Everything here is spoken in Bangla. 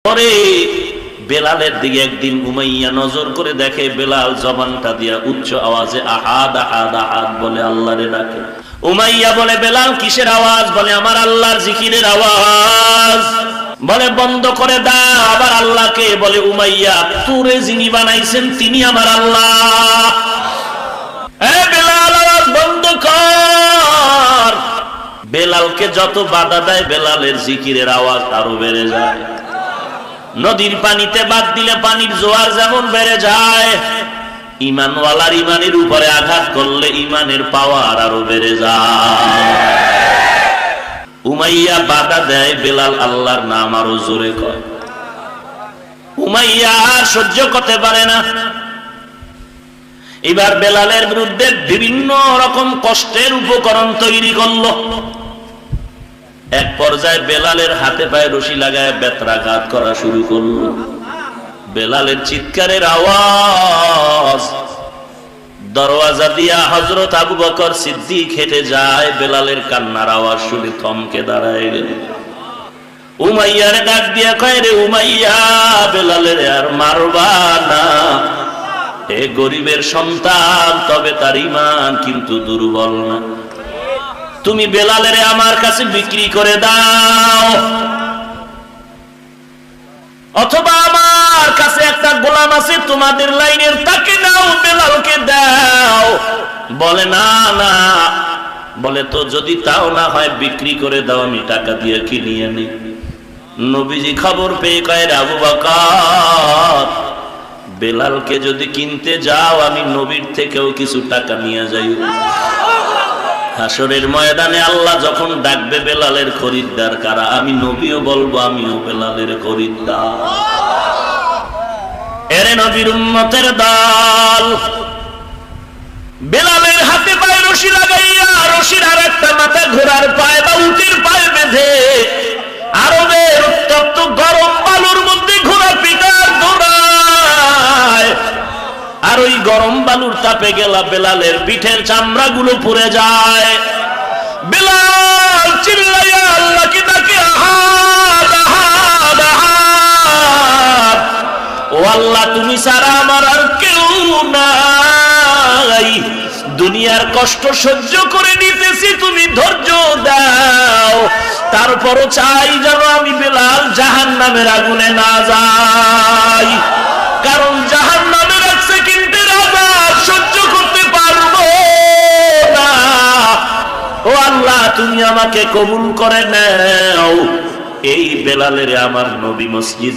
পরে বেলালের দিকে একদিন উমাইয়া নজর করে দেখে বেলাল জবানটা দিয়া উচ্চ আওয়াজে আহাদ আহাদ আহাদ বলে আল্লাহরে ডাকে। উমাইয়া বলে বেলাল কিসের আওয়াজ? বলে আমার আল্লাহর জিকিরের আওয়াজ। বলে বন্ধ করে দাও। আবার আল্লাহকে বলে উমাইয়া তোরে যিনি বানাইছেন তিনি আমার আল্লাহ। বেলাল আওয়াজ বন্ধ কর। বেলালকে যত বাধা দেয় বেলালের জিকিরের আওয়াজ আরো বেড়ে যায়। নদীর পানিতে বাদ দিলে পানির জোয়ার যেমন বেড়ে যায়, ইমানওয়ালার ইমানের উপরে আঘাত করলে ইমানের পাওয়ার আরো বেড়ে যায়। উমাইয়া বাধা দেয়, বেলাল আল্লাহর নাম আরো জোরে কয়। উমাইয়া আর সহ্য করতে পারে না। এবার বেলালের বিরুদ্ধে বিভিন্ন রকম কষ্টের উপকরণ তৈরি করলো। এক পর্যায়ে বেলালের হাতে পায়ে রশি লাগায় বেত্রাঘাত করা শুরু করলো। বেলালের চিৎকারের আওয়াজ দরওয়াজা দিয়া হযরত আবু বকর সিদ্দিক হেঁটে যায়। বেলালের কান্নার আওয়াজ শুনে থমকে দাঁড়ায় গেল। উমাইয়ারে ডাক দিয়া কয়, রে উমাইয়া, বেলালের আর মারবা না। এ গরিবের সন্তান, তবে তার ঈমান কিন্তু দুর্বল না। তুমি বেলালের আমার কাছে বিক্রি করে দাও, অথবা আমার কাছে একটা গোলাম আছে তোমাদের লাইনের, তাকে নাও, বেলালকে দাও। বলে না না। বলে তো যদি তাও না হয় বিক্রি করে দাও, আমি টাকা দিয়ে কিনিয়ে নি। নবীজি খবর পেয়ে কয়, আবু বকর, বেলালকে যদি কিনতে যাও আমি নবীর থেকেও কিছু টাকা নিয়ে যাই। হাসরের ময়দানে আল্লাহ যখন ডাকবে বেলালের খরিদ্দার কারা, আমি নবীও বলবো আমিও বেলালের খরিদ্দার। এরে নবীর উম্মতের দল, বেলালের হাতে পায়ে রশি লাগাইয়া রশির আর একটা মাথা ঘোড়ার পায়ে বা উটের পায়ে বেঁধে আরবের উত্তপ্ত গরম বালুর মধ্যে ঘোড়া পিটার দৌড়ায়। আর ওই গরম বালুর তাপে গেলা বেলালের পিঠের চামড়া গুলো পুড়ে যায়। বেলাল চিল্লাইয়া আল্লাহকে ডাকে, আহাদ আহাদ আহাদ। ও আল্লাহ, তুমি ছাড়া আমার আর কেউ নাই। দুনিয়ার কষ্ট সহ্য করে নিতেছি, তুমি ধৈর্য দাও। তারপরও চাই যেন আমি বেলাল জাহান্নামের আগুনে না যাই, কারণ জাহান্নামের এক সেকেন্ডের আযাব সহ্য করতে পারবো না। ও আল্লাহ, তুমি আমাকে কবুল করে নাও। এই বেলালের আমার নবী মসজিদে